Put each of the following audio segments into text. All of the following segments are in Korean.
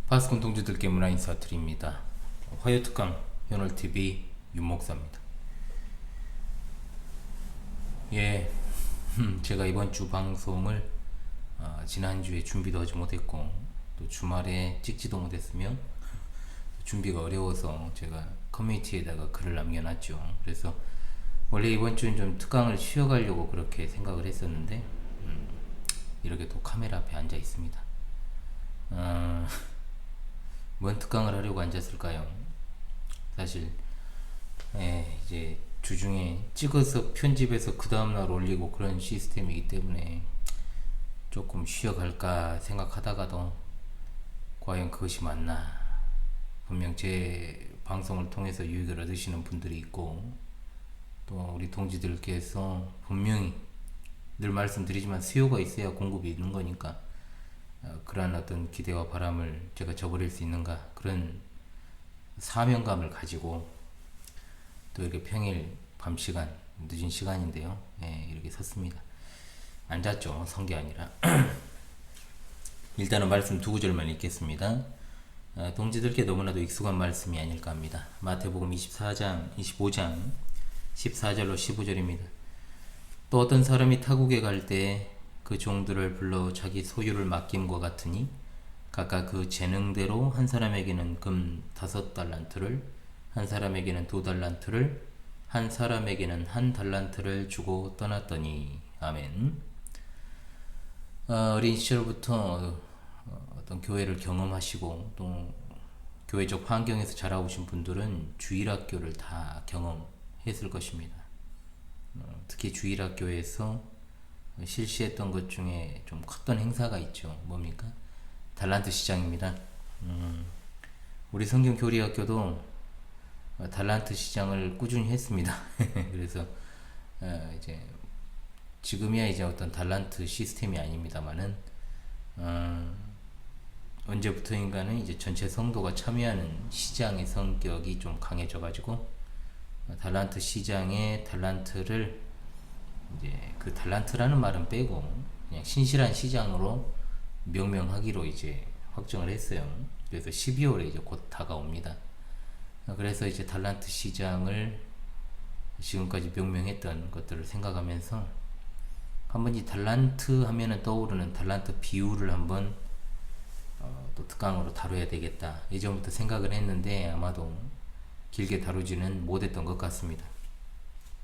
파스콘 동지들께 문화 인사드립니다. 화요특강 현월TV 윤목사입니다. 예, 제가 이번 주 방송을 지난주에 준비도 하지 못했고 또 주말에 찍지도 못했으며 준비가 어려워서 제가 커뮤니티에다가 글을 남겨놨죠. 그래서 원래 이번 주는 좀 특강을 쉬어가려고 그렇게 생각을 했었는데 이렇게 또 카메라 앞에 앉아 있습니다. 뭔 특강을 하려고 앉았을까요? 사실 이제 주중에 찍어서 편집해서 그 다음날 올리고 그런 시스템이기 때문에 조금 쉬어갈까 생각하다가도 과연 그것이 맞나. 분명 제 방송을 통해서 유익을 얻으시는 분들이 있고 또 우리 동지들께서 분명히 늘 말씀드리지만 수요가 있어야 공급이 있는 거니까 그러한 어떤 기대와 바람을 제가 저버릴 수 있는가, 그런 사명감을 가지고 또 이렇게 평일 밤 시간, 늦은 시간인데요, 이렇게 섰습니다. 앉았죠, 선 게 아니라. 일단은 말씀 두 구절만 읽겠습니다. 동지들께 너무나도 익숙한 말씀이 아닐까 합니다. 마태복음 25장 14절로 15절입니다. 또 어떤 사람이 타국에 갈 때 그 종들을 불러 자기 소유를 맡김과 같으니 각각 그 재능대로 한 사람에게는 금 5달란트를, 한 사람에게는 2달란트를, 한 사람에게는 1달란트를 주고 떠났더니. 아멘. 어린 시절부터 어떤 교회를 경험하시고 또 교회적 환경에서 자라오신 분들은 주일학교를 다 경험했을 것입니다. 특히 주일학교에서 실시했던 것 중에 좀 컸던 행사가 있죠. 뭡니까? 달란트 시장입니다. 우리 성경교리학교도 달란트 시장을 꾸준히 했습니다. 그래서 이제 지금이야 이제 어떤 달란트 시스템이 아닙니다만은 언제부터인가는 이제 전체 성도가 참여하는 시장의 성격이 좀 강해져가지고 달란트 시장에 달란트를 이제 그 달란트라는 말은 빼고 그냥 신실한 시장으로 명명하기로 이제 확정을 했어요. 그래서 12월에 이제 곧 다가옵니다. 그래서 이제 달란트 시장을 지금까지 명명했던 것들을 생각하면서 한번 이 달란트 하면은 떠오르는 달란트 비율을 한번 또 특강으로 다뤄야 되겠다, 예전부터 생각을 했는데 아마도 길게 다루지는 못했던 것 같습니다.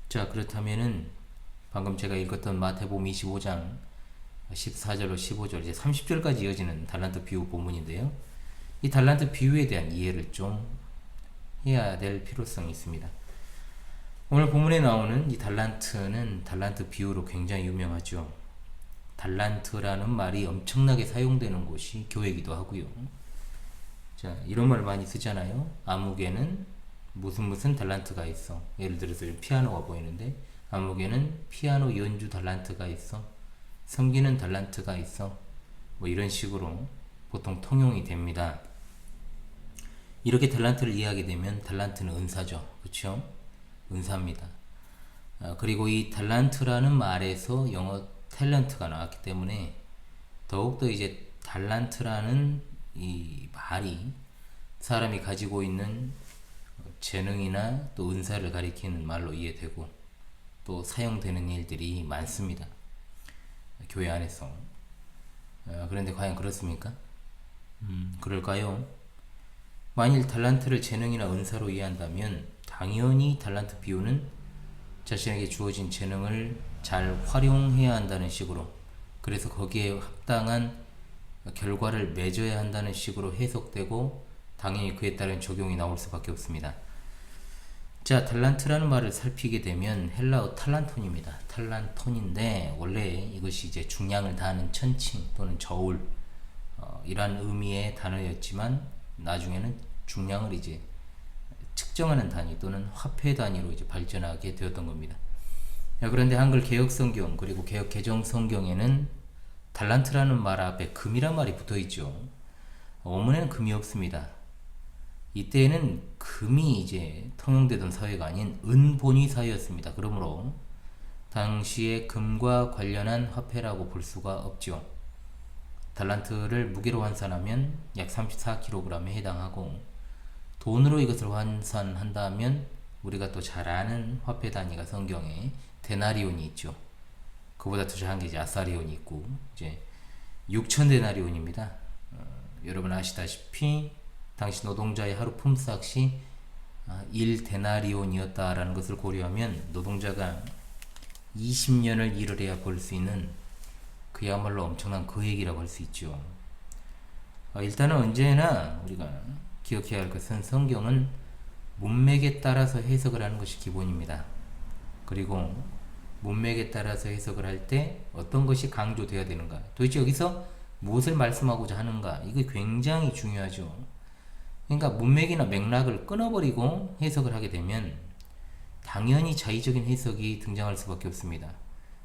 자, 그렇다면은 방금 제가 읽었던 마태복음 25장 14절로 15절 이제 30절까지 이어지는 달란트 비유 본문인데요. 이 달란트 비유에 대한 이해를 좀 해야 될 필요성이 있습니다. 오늘 본문에 나오는 이 달란트는 달란트 비유로 굉장히 유명하죠. 달란트라는 말이 엄청나게 사용되는 곳이 교회이기도 하고요. 자, 이런 말 많이 쓰잖아요. 아무개는 무슨 달란트가 있어. 예를 들어서 피아노가 보이는데 아무개는 피아노 연주 달란트가 있어, 섬기는 달란트가 있어, 뭐 이런 식으로 보통 통용이 됩니다. 이렇게 달란트를 이해하게 되면 달란트는 은사죠. 그렇죠? 은사입니다. 그리고 이 달란트라는 말에서 영어 탤런트가 나왔기 때문에 더욱더 이제 달란트라는 이 말이 사람이 가지고 있는 재능이나 또 은사를 가리키는 말로 이해되고 또 사용되는 일들이 많습니다. 교회 안에서. 그런데 과연 그렇습니까? 그럴까요? 만일 달란트를 재능이나 은사로 이해한다면 당연히 달란트 비유는 자신에게 주어진 재능을 잘 활용해야 한다는 식으로, 그래서 거기에 합당한 결과를 맺어야 한다는 식으로 해석되고 당연히 그에 따른 적용이 나올 수밖에 없습니다. 자, 달란트라는 말을 살피게 되면 헬라어 탈란톤입니다. 탈란톤인데 원래 이것이 이제 중량을 다하는 천칭 또는 저울 이란 의미의 단어였지만 나중에는 중량을 이제 측정하는 단위 또는 화폐 단위로 이제 발전하게 되었던 겁니다. 그런데 한글 개혁 성경 그리고 개혁 개정 성경에는 달란트라는 말 앞에 금이란 말이 붙어 있죠. 원문에는 금이 없습니다. 이때에는 금이 이제 통용되던 사회가 아닌 은본위 사회였습니다. 그러므로 당시에 금과 관련한 화폐라고 볼 수가 없죠. 달란트를 무게로 환산하면 약 34kg에 해당하고, 돈으로 이것을 환산한다면 우리가 또 잘 아는 화폐 단위가 성경에 데나리온이 있죠. 그보다 더 작은 게 이제 아사리온이 있고, 이제 6천 데나리온입니다. 여러분 아시다시피 당시 노동자의 하루 품삯이 1데나리온이었다라는 것을 고려하면 노동자가 20년을 일을 해야 벌 수 있는 그야말로 엄청난 거액이라고 할 수 있죠. 일단은 언제나 우리가 기억해야 할 것은 성경은 문맥에 따라서 해석을 하는 것이 기본입니다. 그리고 문맥에 따라서 해석을 할 때 어떤 것이 강조되어야 되는가, 도대체 여기서 무엇을 말씀하고자 하는가, 이게 굉장히 중요하죠. 그러니까 문맥이나 맥락을 끊어버리고 해석을 하게 되면 당연히 자의적인 해석이 등장할 수밖에 없습니다.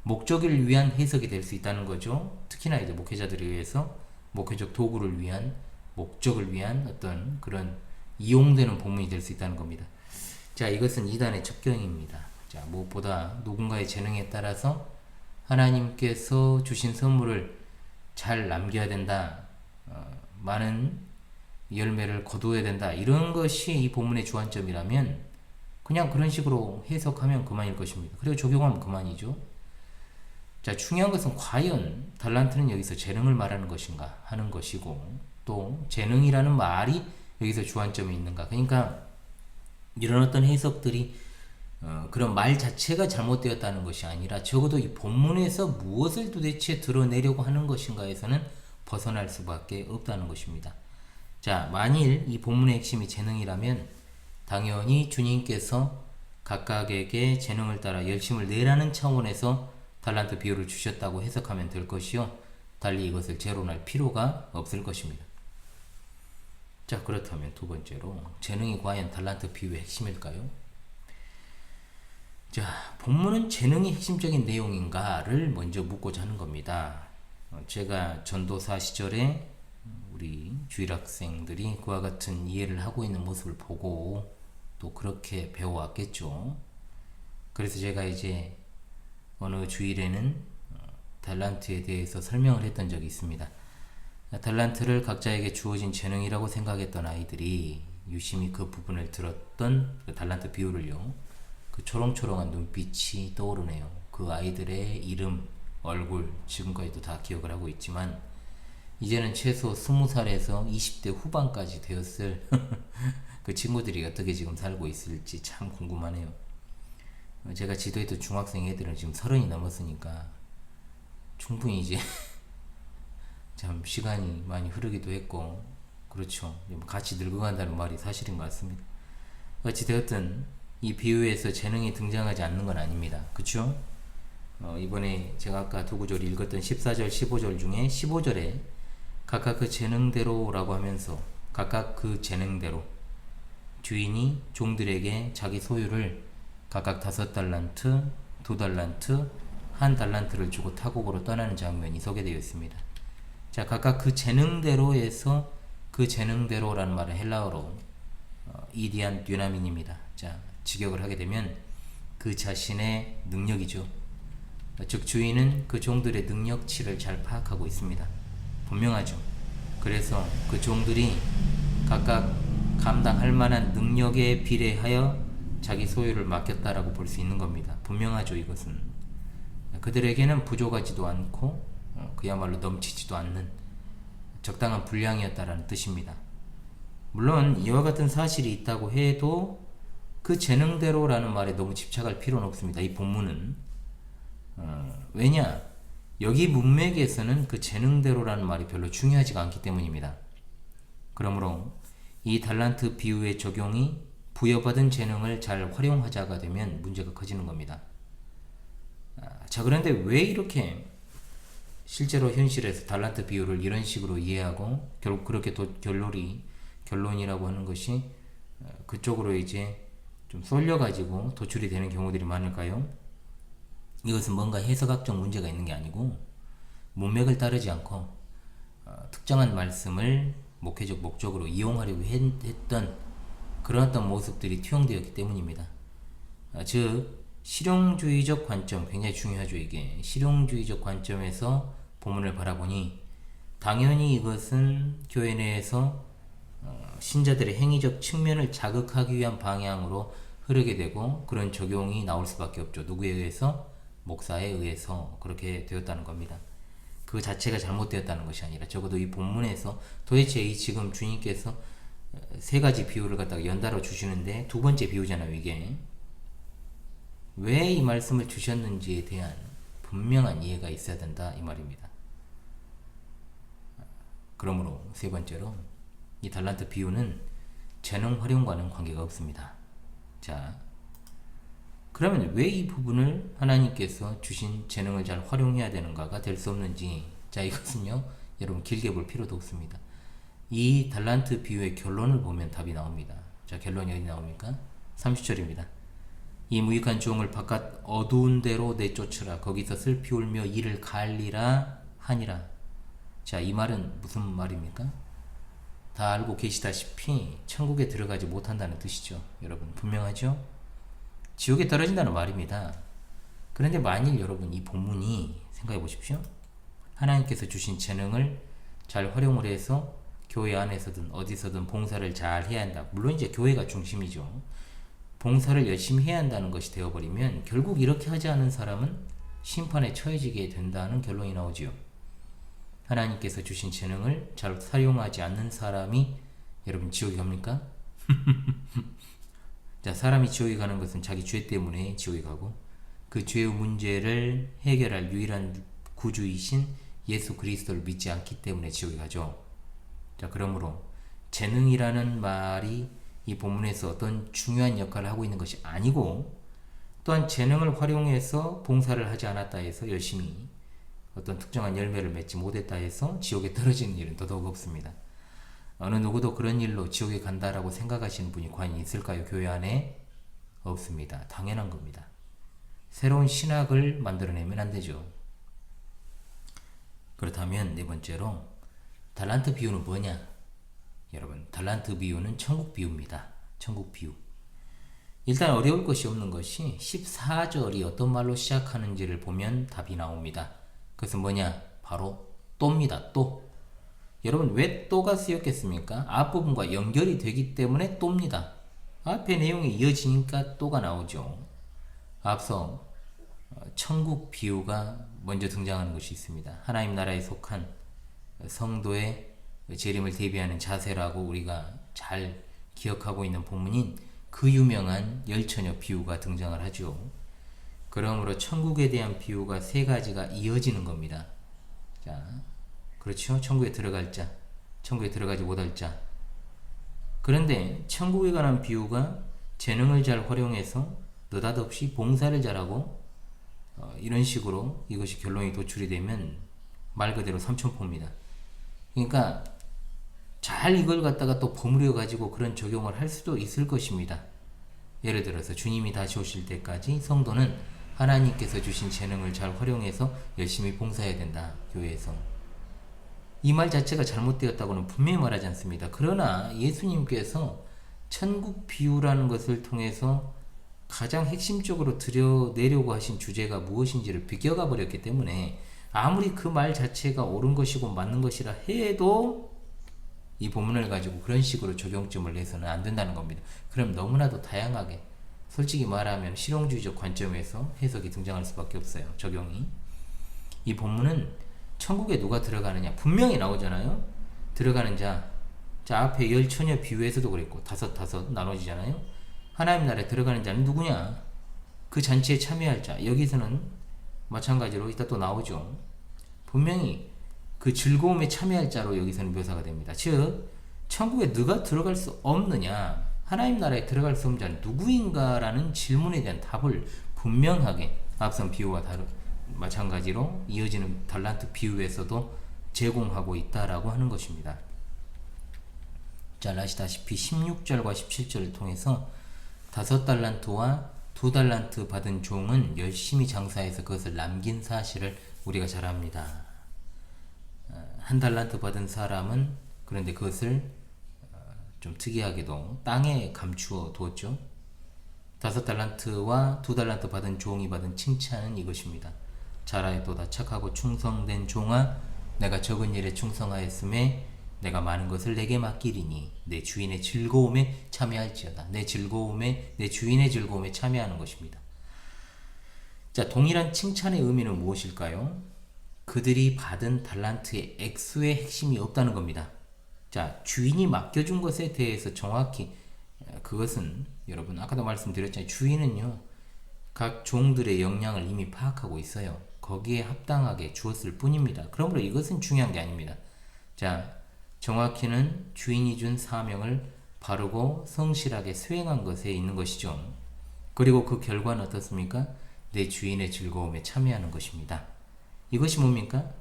목적을 위한 해석이 될 수 있다는 거죠. 특히나 이제 목회자들에 의해서 목회적 도구를 위한, 목적을 위한 어떤 그런 이용되는 본문이 될 수 있다는 겁니다. 자, 이것은 이단의 첩경입니다. 자, 무엇보다 누군가의 재능에 따라서 하나님께서 주신 선물을 잘 남겨야 된다, 많은 열매를 거두어야 된다, 이런 것이 이 본문의 주안점이라면 그냥 그런 식으로 해석하면 그만일 것입니다. 그리고 적용하면 그만이죠. 자, 중요한 것은 과연 달란트는 여기서 재능을 말하는 것인가 하는 것이고, 또 재능이라는 말이 여기서 주안점이 있는가. 그러니까 이런 어떤 해석들이 그런 말 자체가 잘못되었다는 것이 아니라 적어도 이 본문에서 무엇을 도대체 드러내려고 하는 것인가에서는 벗어날 수밖에 없다는 것입니다. 자, 만일 이 본문의 핵심이 재능이라면 당연히 주님께서 각각에게 재능을 따라 열심을 내라는 차원에서 달란트 비율을 주셨다고 해석하면 될 것이요, 달리 이것을 재론할 필요가 없을 것입니다. 자, 그렇다면 두 번째로, 재능이 과연 달란트 비유의 핵심일까요? 자, 본문은 재능이 핵심적인 내용인가를 먼저 묻고자 하는 겁니다. 제가 전도사 시절에 우리 주일학생들이 그와 같은 이해를 하고 있는 모습을 보고 또 그렇게 배워왔겠죠. 그래서 제가 이제 어느 주일에는 달란트에 대해서 설명을 했던 적이 있습니다. 달란트를 각자에게 주어진 재능이라고 생각했던 아이들이 유심히 그 부분을 들었던 그 달란트 비유를요, 그 초롱초롱한 눈빛이 떠오르네요. 그 아이들의 이름, 얼굴, 지금까지도 다 기억을 하고 있지만 이제는 최소 20살에서 20대 후반까지 되었을 그 친구들이 어떻게 지금 살고 있을지 참 궁금하네요. 제가 지도했던 중학생 애들은 지금 30이 넘었으니까 충분히 이제 참 시간이 많이 흐르기도 했고, 그렇죠. 같이 늙어간다는 말이 사실인 것 같습니다. 어찌되었든 이 비유에서 재능이 등장하지 않는 건 아닙니다. 그쵸? 이번에 제가 아까 두 구절 읽었던 14절, 15절 중에 15절에 각각 그 재능대로라고 하면서 각각 그 재능대로 주인이 종들에게 자기 소유를 각각 5달란트, 2달란트, 1달란트를 주고 타국으로 떠나는 장면이 소개되어 있습니다. 자, 각각 그 재능대로에서, 그 재능대로라는 말은 헬라어로 이디안 듀나민입니다. 자, 직역을 하게 되면 그 자신의 능력이죠. 즉 주인은 그 종들의 능력치를 잘 파악하고 있습니다. 분명하죠. 그래서 그 종들이 각각 감당할 만한 능력에 비례하여 자기 소유를 맡겼다라고 볼 수 있는 겁니다. 분명하죠. 이것은 그들에게는 부족하지도 않고 그야말로 넘치지도 않는 적당한 분량이었다라는 뜻입니다. 물론 이와 같은 사실이 있다고 해도 그 재능대로라는 말에 너무 집착할 필요는 없습니다. 이 본문은 왜냐? 여기 문맥에서는 그 재능대로라는 말이 별로 중요하지가 않기 때문입니다. 그러므로 이 달란트 비유의 적용이 부여받은 재능을 잘 활용하자가 되면 문제가 커지는 겁니다. 자, 그런데 왜 이렇게 실제로 현실에서 달란트 비유를 이런 식으로 이해하고 결국 그렇게 결론이라고 하는 것이 그쪽으로 이제 좀 쏠려가지고 도출이 되는 경우들이 많을까요? 이것은 뭔가 해석학적 문제가 있는 게 아니고 문맥을 따르지 않고 특정한 말씀을 목회적 목적으로 이용하려고 했던 그런 어떤 모습들이 투영되었기 때문입니다. 즉 실용주의적 관점, 굉장히 중요하죠. 이게 실용주의적 관점에서 본문을 바라보니 당연히 이것은 교회 내에서 신자들의 행위적 측면을 자극하기 위한 방향으로 흐르게 되고 그런 적용이 나올 수밖에 없죠. 누구에 의해서? 목사에 의해서 그렇게 되었다는 겁니다. 그 자체가 잘못되었다는 것이 아니라 적어도 이 본문에서 도대체 이 지금 주님께서 세 가지 비유를 갖다가 연달아 주시는데 두 번째 비유잖아요. 이게 왜 이 말씀을 주셨는지에 대한 분명한 이해가 있어야 된다 이 말입니다. 그러므로 세 번째로 이 달란트 비유는 재능 활용과는 관계가 없습니다. 자, 그러면 왜 이 부분을 하나님께서 주신 재능을 잘 활용해야 되는가가 될 수 없는지, 자 이것은요 여러분 길게 볼 필요도 없습니다. 이 달란트 비유의 결론을 보면 답이 나옵니다. 자, 결론이 어디 나옵니까? 30절입니다. 이 무익한 종을 바깥 어두운 데로 내쫓으라. 거기서 슬피 울며 이를 갈리라 하니라. 자, 이 말은 무슨 말입니까? 다 알고 계시다시피 천국에 들어가지 못한다는 뜻이죠. 여러분 분명하죠? 지옥에 떨어진다는 말입니다. 그런데 만일 여러분 이 본문이 생각해 보십시오. 하나님께서 주신 재능을 잘 활용을 해서 교회 안에서든 어디서든 봉사를 잘 해야 한다. 물론 이제 교회가 중심이죠. 봉사를 열심히 해야 한다는 것이 되어버리면 결국 이렇게 하지 않은 사람은 심판에 처해지게 된다는 결론이 나오지요. 하나님께서 주신 재능을 잘 사용하지 않는 사람이 여러분 지옥에 갑니까? 자, 사람이 지옥에 가는 것은 자기 죄 때문에 지옥에 가고 그 죄의 문제를 해결할 유일한 구주이신 예수 그리스도를 믿지 않기 때문에 지옥에 가죠. 자, 그러므로 재능이라는 말이 이 본문에서 어떤 중요한 역할을 하고 있는 것이 아니고 또한 재능을 활용해서 봉사를 하지 않았다 해서 열심히 어떤 특정한 열매를 맺지 못했다 해서 지옥에 떨어지는 일은 더더욱 없습니다. 어느 누구도 그런 일로 지옥에 간다라고 생각하시는 분이 과연 있을까요? 교회 안에? 없습니다. 당연한 겁니다. 새로운 신학을 만들어내면 안 되죠. 그렇다면 네 번째로 달란트 비유는 뭐냐? 여러분, 달란트 비유는 천국 비유입니다. 천국 비유. 일단 어려울 것이 없는 것이 14절이 어떤 말로 시작하는지를 보면 답이 나옵니다. 그것은 뭐냐? 바로 또입니다. 또. 여러분 왜 또가 쓰였겠습니까? 앞부분과 연결이 되기 때문에 또입니다. 앞에 내용이 이어지니까 또가 나오죠. 앞서 천국 비유가 먼저 등장하는 것이 있습니다. 하나님 나라에 속한 성도의 재림을 대비하는 자세라고 우리가 잘 기억하고 있는 본문인 그 유명한 열처녀 비유가 등장을 하죠. 그러므로 천국에 대한 비유가 세 가지가 이어지는 겁니다. 자, 그렇죠? 천국에 들어갈 자, 천국에 들어가지 못할 자. 그런데 천국에 관한 비유가 재능을 잘 활용해서 느닷없이 봉사를 잘하고 이런 식으로 이것이 결론이 도출이 되면 말 그대로 삼천포입니다. 그러니까 잘 이걸 갖다가 또 버무려 가지고 그런 적용을 할 수도 있을 것입니다. 예를 들어서 주님이 다시 오실 때까지 성도는 하나님께서 주신 재능을 잘 활용해서 열심히 봉사해야 된다. 교회에서. 이 말 자체가 잘못되었다고는 분명히 말하지 않습니다. 그러나 예수님께서 천국 비유라는 것을 통해서 가장 핵심적으로 드러내려고 하신 주제가 무엇인지를 비껴가 버렸기 때문에 아무리 그 말 자체가 옳은 것이고 맞는 것이라 해도 이 본문을 가지고 그런 식으로 적용점을 내서는 안 된다는 겁니다. 그럼 너무나도 다양하게 솔직히 말하면 실용주의적 관점에서 해석이 등장할 수밖에 없어요. 적용이. 이 본문은 천국에 누가 들어가느냐 분명히 나오잖아요. 들어가는 자. 자, 앞에 열처녀 비유에서도 그랬고 다섯 나눠지잖아요. 하나님 나라에 들어가는 자는 누구냐? 그 잔치에 참여할 자. 여기서는 마찬가지로 이따 또 나오죠. 분명히 그 즐거움에 참여할 자로 여기서는 묘사가 됩니다. 즉 천국에 누가 들어갈 수 없느냐? 하나님 나라에 들어갈 수 없는 자는 누구인가라는 질문에 대한 답을 분명하게 앞선 비유와 마찬가지로 이어지는 달란트 비유에서도 제공하고 있다라고 하는 것입니다. 잘 아시다시피 16절과 17절을 통해서 5달란트와 2달란트 받은 종은 열심히 장사해서 그것을 남긴 사실을 우리가 잘 압니다. 1달란트 받은 사람은 그런데 그것을 좀 특이하게도 땅에 감추어 두었죠. 5달란트와 2달란트 받은 종이 받은 칭찬은 이것입니다. 잘하였도다 착하고 충성된 종아, 내가 적은 일에 충성하였음에 내가 많은 것을 내게 맡기리니 내 주인의 즐거움에 참여할지어다. 내 즐거움에, 내 주인의 즐거움에 참여하는 것입니다. 자, 동일한 칭찬의 의미는 무엇일까요? 그들이 받은 달란트의 액수의 핵심이 없다는 겁니다. 자, 주인이 맡겨준 것에 대해서 정확히 그것은 여러분 아까도 말씀드렸잖아요. 주인은요 각 종들의 역량을 이미 파악하고 있어요. 거기에 합당하게 주었을 뿐입니다. 그러므로 이것은 중요한 게 아닙니다. 자, 정확히는 주인이 준 사명을 바르고 성실하게 수행한 것에 있는 것이죠. 그리고 그 결과는 어떻습니까? 내 주인의 즐거움에 참여하는 것입니다. 이것이 뭡니까?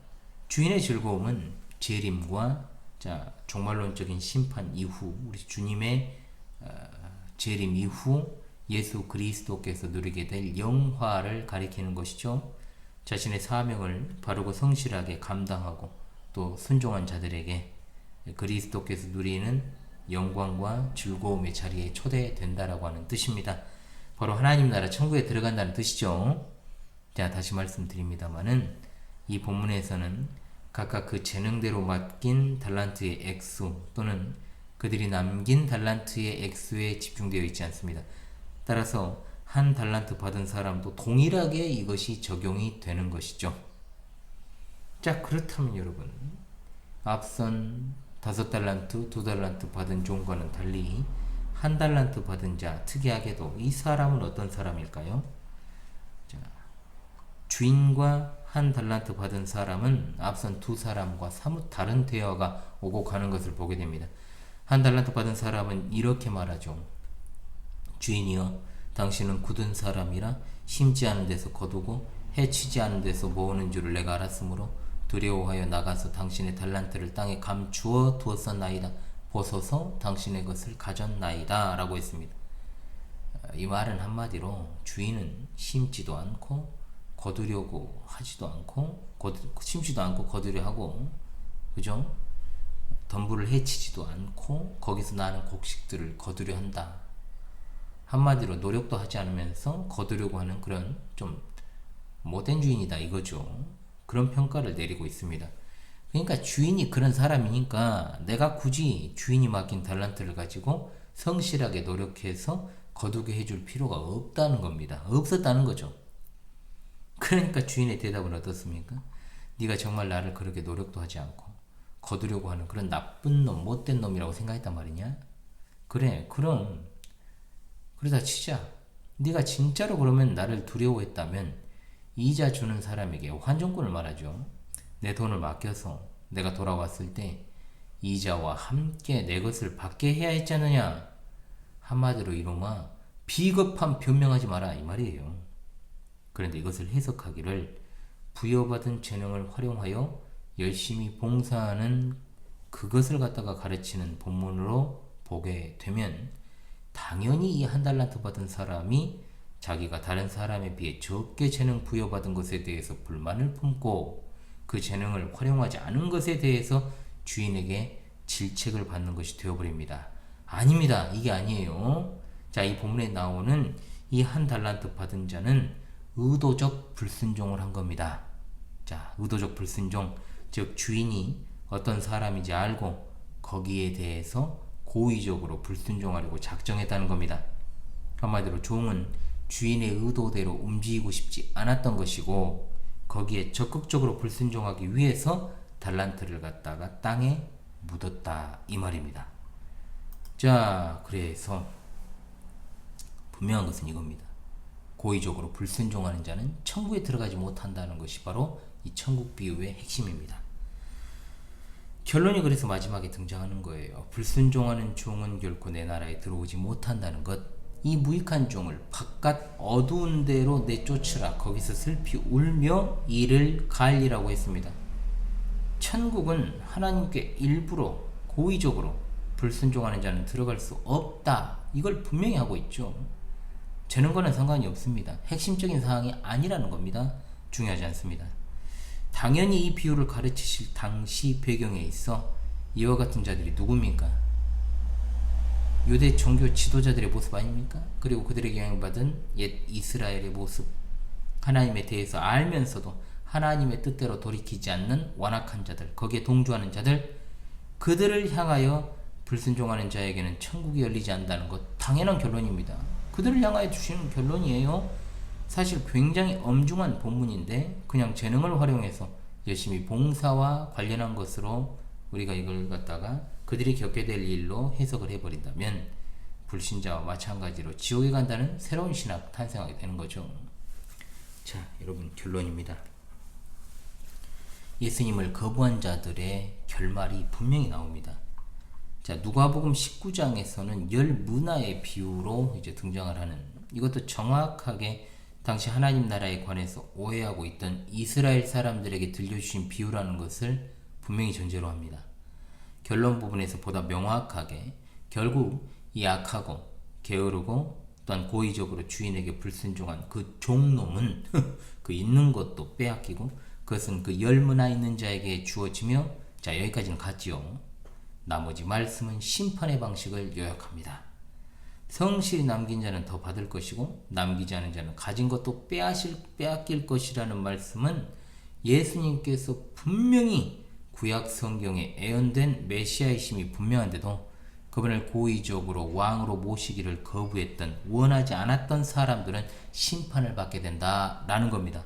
주인의 즐거움은 재림과 자, 종말론적인 심판 이후 우리 주님의 재림 이후 예수 그리스도께서 누리게 될 영화를 가리키는 것이죠. 자신의 사명을 바르고 성실하게 감당하고 또 순종한 자들에게 그리스도께서 누리는 영광과 즐거움의 자리에 초대된다라고 하는 뜻입니다. 바로 하나님 나라 천국에 들어간다는 뜻이죠. 자, 다시 말씀드립니다마는 이 본문에서는 각각 그 재능대로 맡긴 달란트의 액수 또는 그들이 남긴 달란트의 액수에 집중되어 있지 않습니다. 따라서 한 달란트 받은 사람도 동일하게 이것이 적용이 되는 것이죠. 자, 그렇다면 여러분 앞선 5달란트, 2달란트 받은 종과는 달리 한 달란트 받은 자, 특이하게도 이 사람은 어떤 사람일까요? 자, 주인과 한 달란트 받은 사람은 앞선 두 사람과 사뭇 다른 대화가 오고 가는 것을 보게 됩니다. 한 달란트 받은 사람은 이렇게 말하죠. 주인이여, 당신은 굳은 사람이라 심지 않은 데서 거두고 해치지 않은 데서 모으는 줄을 내가 알았으므로 두려워하여 나가서 당신의 달란트를 땅에 감추어 두었었나이다. 벗어서 당신의 것을 가졌나이다 라고 했습니다. 이 말은 한마디로 주인은 심지도 않고 거두려고 하지도 않고 심지도 않고 거두려 하고, 그죠? 덤불을 해치지도 않고 거기서 나는 곡식들을 거두려 한다. 한마디로 노력도 하지 않으면서 거두려고 하는 그런 좀 못된 주인이다 이거죠. 그런 평가를 내리고 있습니다. 그러니까 주인이 그런 사람이니까 내가 굳이 주인이 맡긴 달란트를 가지고 성실하게 노력해서 거두게 해줄 필요가 없다는 겁니다. 없었다는 거죠. 그러니까 주인의 대답은 어떻습니까? 네가 정말 나를 그렇게 노력도 하지 않고 거두려고 하는 그런 나쁜 놈, 못된 놈이라고 생각했단 말이냐? 그래, 그럼 그러다 치자. 네가 진짜로 그러면 나를 두려워했다면 이자 주는 사람에게 환전권을 말하죠. 내 돈을 맡겨서 내가 돌아왔을 때 이자와 함께 내 것을 받게 해야 했지 않느냐. 한마디로 이놈아, 비겁한 변명하지 마라 이 말이에요. 그런데 이것을 해석하기를 부여받은 재능을 활용하여 열심히 봉사하는 그것을 갖다가 가르치는 본문으로 보게 되면 당연히 이 한 달란트 받은 사람이 자기가 다른 사람에 비해 적게 재능 부여받은 것에 대해서 불만을 품고 그 재능을 활용하지 않은 것에 대해서 주인에게 질책을 받는 것이 되어버립니다. 아닙니다. 이게 아니에요. 자, 이 본문에 나오는 이 한 달란트 받은 자는 의도적 불순종을 한 겁니다. 자, 의도적 불순종, 즉 주인이 어떤 사람인지 알고 거기에 대해서 고의적으로 불순종하려고 작정했다는 겁니다. 한마디로 종은 주인의 의도대로 움직이고 싶지 않았던 것이고 거기에 적극적으로 불순종하기 위해서 달란트를 갖다가 땅에 묻었다 이 말입니다. 자, 그래서 분명한 것은 이겁니다. 고의적으로 불순종하는 자는 천국에 들어가지 못한다는 것이 바로 이 천국 비유의 핵심입니다. 결론이 그래서 마지막에 등장하는 거예요. 불순종하는 종은 결코 내 나라에 들어오지 못한다는 것. 이 무익한 종을 바깥 어두운 데로 내쫓으라. 거기서 슬피 울며 이를 갈리라고 했습니다. 천국은 하나님께 일부러 고의적으로 불순종하는 자는 들어갈 수 없다. 이걸 분명히 하고 있죠. 재능과는 상관이 없습니다. 핵심적인 사항이 아니라는 겁니다. 중요하지 않습니다. 당연히 이 비유를 가르치실 당시 배경에 있어 이와 같은 자들이 누굽니까? 유대 종교 지도자들의 모습 아닙니까? 그리고 그들에게 영향받은 옛 이스라엘의 모습, 하나님에 대해서 알면서도 하나님의 뜻대로 돌이키지 않는 완악한 자들, 거기에 동조하는 자들, 그들을 향하여 불순종하는 자에게는 천국이 열리지 않는다는 것, 당연한 결론입니다. 그들을 향하여 주시는 결론이에요. 사실 굉장히 엄중한 본문인데 그냥 재능을 활용해서 열심히 봉사와 관련한 것으로 우리가 이걸 갖다가 그들이 겪게 될 일로 해석을 해버린다면 불신자와 마찬가지로 지옥에 간다는 새로운 신학 탄생하게 되는 거죠. 자, 여러분, 결론입니다. 예수님을 거부한 자들의 결말이 분명히 나옵니다. 자, 누가복음 19장에서는 10문화의 비유로 이제 등장을 하는, 이것도 정확하게 당시 하나님 나라에 관해서 오해하고 있던 이스라엘 사람들에게 들려주신 비유라는 것을 분명히 전제로 합니다. 결론 부분에서 보다 명확하게 결국 이 악하고 게으르고 또한 고의적으로 주인에게 불순종한 그 종놈은 그 있는 것도 빼앗기고 그것은 그 10문화 있는 자에게 주어지며, 자, 여기까지는 갔지요. 나머지 말씀은 심판의 방식을 요약합니다. 성실히 남긴 자는 더 받을 것이고 남기지 않은 자는 가진 것도 빼앗길 것이라는 말씀은 예수님께서 분명히 구약 성경에 예언된 메시아이심이 분명한데도 그분을 고의적으로 왕으로 모시기를 거부했던, 원하지 않았던 사람들은 심판을 받게 된다라는 겁니다.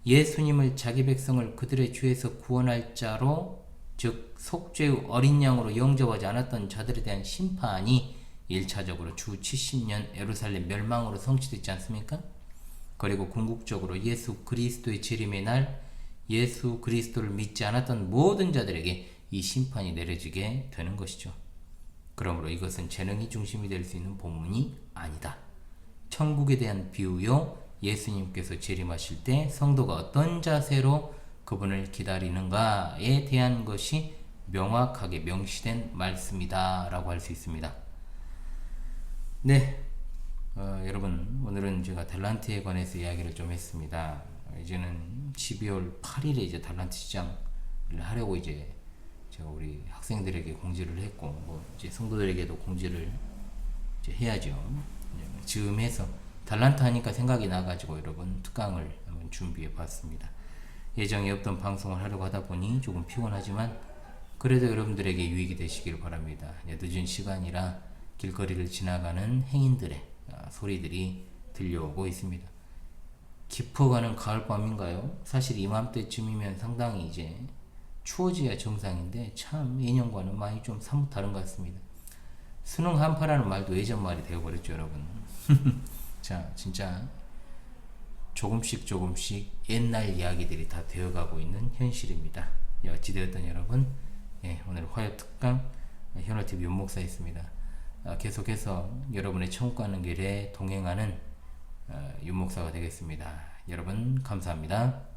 예수님을 자기 백성을 그들의 죄에서 구원할 자로, 즉 속죄의 어린 양으로 영접하지 않았던 자들에 대한 심판이 1차적으로 주 70년 예루살렘 멸망으로 성취됐지 않습니까? 그리고 궁극적으로 예수 그리스도의 재림의 날 예수 그리스도를 믿지 않았던 모든 자들에게 이 심판이 내려지게 되는 것이죠. 그러므로 이것은 재능이 중심이 될 수 있는 본문이 아니다. 천국에 대한 비유요, 예수님께서 재림하실 때 성도가 어떤 자세로 그분을 기다리는가에 대한 것이 명확하게 명시된 말씀이다 라고 할 수 있습니다. 네, 여러분, 오늘은 제가 달란트에 관해서 이야기를 좀 했습니다. 이제는 12월 8일에 이제 달란트 시장을 하려고 이제 제가 우리 학생들에게 공지를 했고, 뭐 이제 성도들에게도 공지를 이제 해야죠. 즈음해서 달란트 하니까 생각이 나가지고 여러분 특강을 한번 준비해 봤습니다. 예정에 없던 방송을 하려고 하다 보니 조금 피곤하지만 그래도 여러분들에게 유익이 되시길 바랍니다. 늦은 시간이라 길거리를 지나가는 행인들의 소리들이 들려오고 있습니다. 깊어가는 가을밤인가요? 사실 이맘때쯤이면 상당히 이제 추워져야 정상인데 참 예년과는 많이 좀 사뭇 다른 것 같습니다. 수능 한파라는 말도 예전 말이 되어버렸죠, 여러분. 자, 진짜 조금씩 옛날 이야기들이 다 되어가고 있는 현실입니다. 어찌되었든 여러분, 오늘 화요 특강 현호TV 윤목사였습니다. 계속해서 여러분의 천국 가는 길에 동행하는 윤목사가 되겠습니다. 여러분 감사합니다.